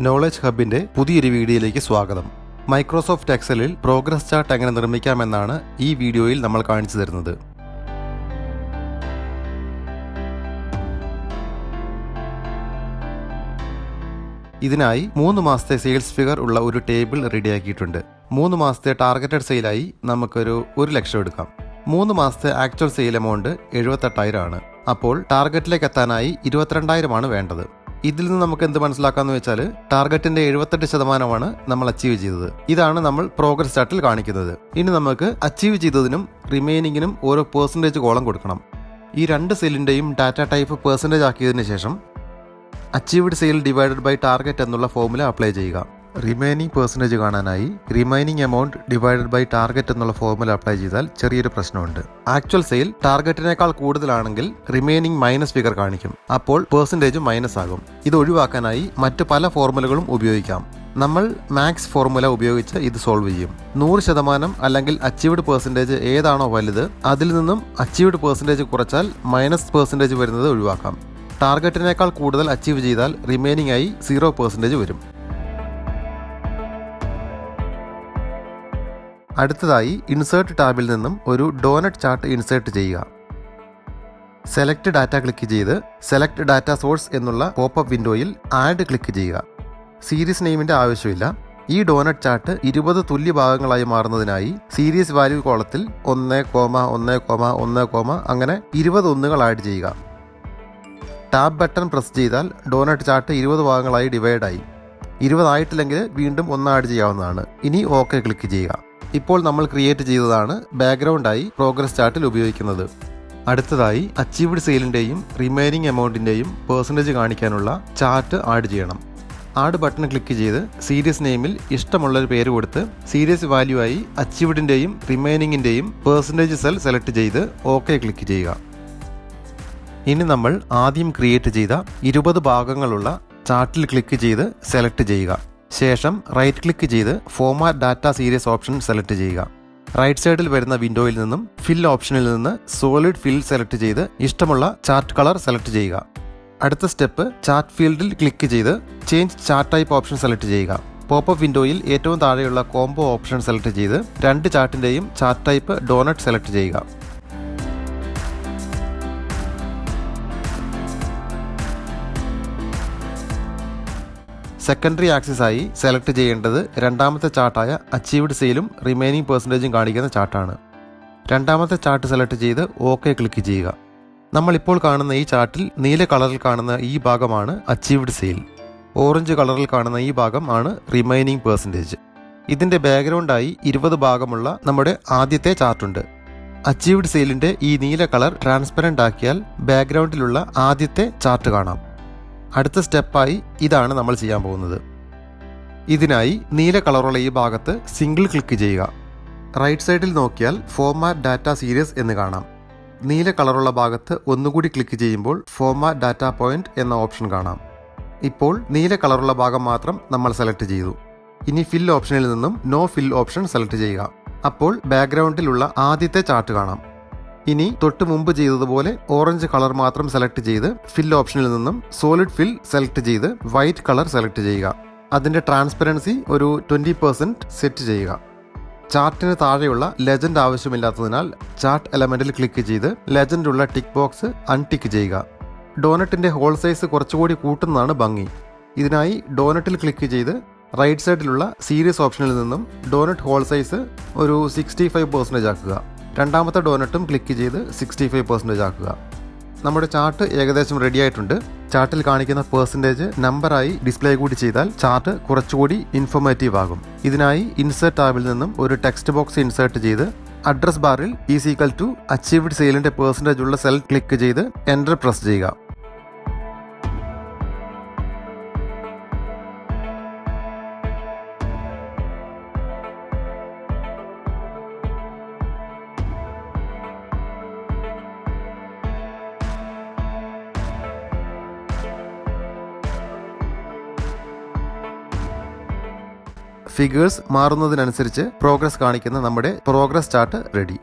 Knowledge ഹബിന്റെ പുതിയൊരു വീഡിയോയിലേക്ക് സ്വാഗതം. മൈക്രോസോഫ്റ്റ് എക്സലിൽ പ്രോഗ്രസ് ചാർട്ട് എങ്ങനെ നിർമ്മിക്കാമെന്നാണ് ഈ വീഡിയോയിൽ നമ്മൾ കാണിച്ചു തരുന്നത്. ഇതിനായി 3 മാസത്തെ സെയിൽസ് ഫിഗർ ഉള്ള ഒരു ടേബിൾ റെഡിയാക്കിയിട്ടുണ്ട്. 3 മാസത്തെ ടാർഗറ്റഡ് സെയിലായി നമുക്കൊരു 1 ലക്ഷം എടുക്കാം. 3 മാസത്തെ ആക്ച്വൽ സെയിൽ എമൗണ്ട് 78,000 ആണ്. അപ്പോൾ ടാർഗറ്റിലേക്ക് എത്താനായി 22,000 വേണ്ടത്. ഇതിൽ നിന്ന് നമുക്ക് എന്ത് മനസ്സിലാക്കാന്ന് വെച്ചാൽ ടാർഗറ്റിന്റെ 78% നമ്മൾ അച്ചീവ് ചെയ്തത്. ഇതാണ് നമ്മൾ പ്രോഗ്രസ് ചാർട്ടിൽ കാണിക്കുന്നത്. ഇനി നമുക്ക് അച്ചീവ് ചെയ്തതിനും റിമൈനിങ്ങിനും ഓരോ പെർസെൻറ്റേജ് കോളം കൊടുക്കണം. ഈ 2 സെല്ലിന്റെയും ഡാറ്റ ടൈപ്പ് പെർസെൻറ്റേജ് ആക്കിയതിനു ശേഷം achieved sale divided by target എന്നുള്ള ഫോർമുല അപ്ലൈ ചെയ്യുക. റിമൈനിങ് പെർസെൻറ്റേജ് കാണാനായി remaining amount divided by target എന്നുള്ള ഫോർമുല അപ്ലൈ ചെയ്താൽ ചെറിയൊരു പ്രശ്നമുണ്ട്. ആക്ച്വൽ സെയിൽ ടാർഗറ്റിനേക്കാൾ കൂടുതലാണെങ്കിൽ റിമൈനിങ് മൈനസ് ഫിഗർ കാണിക്കും. അപ്പോൾ പെർസെൻറ്റേജ് മൈനസ് ആകും. ഇത് ഒഴിവാക്കാനായി മറ്റു പല ഫോർമുലകളും ഉപയോഗിക്കാം. നമ്മൾ മാക്സ് ഫോർമുല ഉപയോഗിച്ച് ഇത് സോൾവ് ചെയ്യും. 100% അല്ലെങ്കിൽ അച്ചീവ്ഡ് പെർസെൻറ്റേജ് ഏതാണോ വലുത് അതിൽ നിന്നും അച്ചീവ്ഡ് പെർസെൻറ്റേജ് കുറച്ചാൽ മൈനസ് പെർസെൻറ്റേജ് വരുന്നത് ഒഴിവാക്കാം. ടാർഗറ്റിനേക്കാൾ കൂടുതൽ അച്ചീവ് ചെയ്താൽ റിമൈനിങ് ആയി 0% വരും. അടുത്തതായി ഇൻസേർട്ട് ടാബിൽ നിന്നും ഒരു ഡോനറ്റ് ചാർട്ട് ഇൻസേർട്ട് ചെയ്യുക. സെലക്ട് ഡാറ്റ ക്ലിക്ക് ചെയ്ത് സെലക്ട് ഡാറ്റ സോഴ്സ് എന്നുള്ള പോപ്പപ്പ് വിൻഡോയിൽ ആഡ് ക്ലിക്ക് ചെയ്യുക. സീരീസ് നെയിമിന്റെ ആവശ്യമില്ല. ഈ ഡോനറ്റ് ചാർട്ട് 20 തുല്യ ഭാഗങ്ങളായി മാറുന്നതിനായി സീരീസ് വാല്യൂ കോളത്തിൽ 1,1,1, അങ്ങനെ 20 ഒന്നുകൾ ആഡ് ചെയ്യുക. ടാബ് ബട്ടൺ പ്രസ് ചെയ്താൽ ഡോനറ്റ് ചാർട്ട് 20 ഭാഗങ്ങളായി ഡിവൈഡായി. 20 ആയിട്ടില്ലെങ്കിൽ വീണ്ടും 1 ആഡ് ചെയ്യാവുന്നതാണ്. ഇനി ഓക്കെ ക്ലിക്ക് ചെയ്യുക. ഇപ്പോൾ നമ്മൾ ക്രിയേറ്റ് ചെയ്തതാണ് ബാക്ക്ഗ്രൗണ്ടായി പ്രോഗ്രസ് ചാർട്ടിൽ ഉപയോഗിക്കുന്നത്. അടുത്തതായി അച്ചീവ്ഡ് സെയിലിന്റെയും റിമൈനിങ് എമൗണ്ടിന്റെയും പെർസെൻറ്റേജ് കാണിക്കാനുള്ള ചാർട്ട് ആഡ് ചെയ്യണം. ആഡ് ബട്ടൺ ക്ലിക്ക് ചെയ്ത് സീരീസ് നെയിമിൽ ഇഷ്ടമുള്ളൊരു പേര് കൊടുത്ത് സീരീസ് വാല്യൂ ആയി അച്ചീവ്ഡിന്റെയും റിമൈനിങ്ങിന്റെയും പെർസെൻറ്റേജ് സെൽ സെലക്ട് ചെയ്ത് ഓക്കെ ക്ലിക്ക് ചെയ്യുക. ഇനി നമ്മൾ ആദ്യം ക്രിയേറ്റ് ചെയ്ത 20 ഭാഗങ്ങളുള്ള ചാർട്ടിൽ ക്ലിക്ക് ചെയ്ത് സെലക്ട് ചെയ്യുക. ശേഷം റൈറ്റ് ക്ലിക്ക് ചെയ്ത് format data series option select ചെയ്യുക. റൈറ്റ് സൈഡിൽ വരുന്ന വിൻഡോയിൽ നിന്നും ഫിൽ ഓപ്ഷനിൽ നിന്ന് സോളിഡ് ഫിൽ സെലക്ട് ചെയ്ത് ഇഷ്ടമുള്ള ചാർട്ട് കളർ സെലക്ട് ചെയ്യുക. അടുത്ത സ്റ്റെപ്പ് ചാർട്ട് ഫീൽഡിൽ ക്ലിക്ക് ചെയ്ത് change chart type option select ചെയ്യുക. പോപ്പപ്പ് വിൻഡോയിൽ ഏറ്റവും താഴെയുള്ള കോംബോ ഓപ്ഷൻ സെലക്ട് ചെയ്ത് 2 ചാർട്ടിന്റെയും ചാർട്ട് ടൈപ്പ് ഡോനറ്റ് സെലക്ട് ചെയ്യുക. സെക്കൻഡറി ആക്സിസ് ആയി സെലക്ട് ചെയ്യേണ്ടത് രണ്ടാമത്തെ ചാർട്ടായ അച്ചീവ്ഡ് സെയിലും റിമൈനിങ് പെർസെൻറ്റേജും കാണിക്കുന്ന ചാർട്ടാണ്. രണ്ടാമത്തെ ചാർട്ട് സെലക്ട് ചെയ്ത് ഓക്കെ ക്ലിക്ക് ചെയ്യുക. നമ്മളിപ്പോൾ കാണുന്ന ഈ ചാർട്ടിൽ നീല കളറിൽ കാണുന്ന ഈ ഭാഗമാണ് അച്ചീവ്ഡ് സെയിൽ. ഓറഞ്ച് കളറിൽ കാണുന്ന ഈ ഭാഗം ആണ് റിമൈനിങ് പെർസെൻറ്റേജ്. ഇതിൻ്റെ ബാക്ക്ഗ്രൗണ്ടായി 20 ഭാഗമുള്ള നമ്മുടെ ആദ്യത്തെ ചാർട്ടുണ്ട്. അച്ചീവ്ഡ് സെയിലിൻ്റെ ഈ നീല കളർ ട്രാൻസ്പെറൻ്റ് ആക്കിയാൽ ബാക്ക്ഗ്രൗണ്ടിലുള്ള ആദ്യത്തെ ചാർട്ട് കാണാം. അടുത്ത സ്റ്റെപ്പായി ഇതാണ് നമ്മൾ ചെയ്യാൻ പോകുന്നത്. ഇതിനായി നീല കളറുള്ള ഈ ഭാഗത്ത് സിംഗിൾ ക്ലിക്ക് ചെയ്യുക. റൈറ്റ് സൈഡിൽ നോക്കിയാൽ ഫോർമാറ്റ് ഡാറ്റ സീരീസ് എന്ന് കാണാം. നീല കളറുള്ള ഭാഗത്ത് ഒന്നുകൂടി ക്ലിക്ക് ചെയ്യുമ്പോൾ ഫോർമാറ്റ് ഡാറ്റ പോയിന്റ് എന്ന ഓപ്ഷൻ കാണാം. ഇപ്പോൾ നീല കളറുള്ള ഭാഗം മാത്രം നമ്മൾ സെലക്ട് ചെയ്തു. ഇനി ഫിൽ ഓപ്ഷനിൽ നിന്നും നോ ഫിൽ ഓപ്ഷൻ സെലക്ട് ചെയ്യുക. അപ്പോൾ ബാക്ക്ഗ്രൗണ്ടിലുള്ള ആദ്യത്തെ ചാർട്ട് കാണാം. ഇനി തൊട്ട് മുമ്പ് ചെയ്തതുപോലെ ഓറഞ്ച് കളർ മാത്രം സെലക്ട് ചെയ്ത് ഫിൽ ഓപ്ഷനിൽ നിന്നും സോളിഡ് ഫിൽ സെലക്ട് ചെയ്ത് വൈറ്റ് കളർ സെലക്ട് ചെയ്യുക. അതിൻ്റെ ട്രാൻസ്പെറൻസി ഒരു 20% സെറ്റ് ചെയ്യുക. ചാർട്ടിന് താഴെയുള്ള ലെജൻഡ് ആവശ്യമില്ലാത്തതിനാൽ ചാർട്ട് എലമെന്റിൽ ക്ലിക്ക് ചെയ്ത് ലെജൻഡ് ഉള്ള ടിക്ക് ബോക്സ് അൺടിക്ക് ചെയ്യുക. ഡോനറ്റിന്റെ ഹോൾ സൈസ് കുറച്ചുകൂടി കൂട്ടുന്നതാണ് ഭംഗി. ഇതിനായി ഡോനറ്റിൽ ക്ലിക്ക് ചെയ്ത് റൈറ്റ് സൈഡിലുള്ള സീരീസ് ഓപ്ഷനിൽ നിന്നും ഡോനറ്റ് ഹോൾ സൈസ് ഒരു 65% ആക്കുക. രണ്ടാമത്തെ ഡോനറ്റും ക്ലിക്ക് ചെയ്ത് 65% ആക്കുക. നമ്മുടെ ചാർട്ട് ഏകദേശം റെഡി ആയിട്ടുണ്ട്. ചാർട്ടിൽ കാണിക്കുന്ന പെർസെൻറ്റേജ് നമ്പറായി ഡിസ്പ്ലേ കൂടി ചെയ്താൽ ചാർട്ട് കുറച്ചുകൂടി ഇൻഫോർമേറ്റീവ് ആകും. ഇതിനായി ഇൻസേർട്ട് ടാബിൽ നിന്നും ഒരു ടെക്സ്റ്റ് ബോക്സ് ഇൻസേർട്ട് ചെയ്ത് അഡ്രസ് ബാറിൽ = അച്ചീവ്ഡ് സെയിലിന്റെ പെർസെൻറ്റേജ് ഉള്ള സെൽ ക്ലിക്ക് ചെയ്ത് എൻ്റർ പ്രസ് ചെയ്യുക. ഫിഗേഴ്സ് മാറുന്നതിനനുസരിച്ച് പ്രോഗ്രസ് കാണിക്കുന്ന നമ്മുടെ പ്രോഗ്രസ് ചാർട്ട് റെഡി.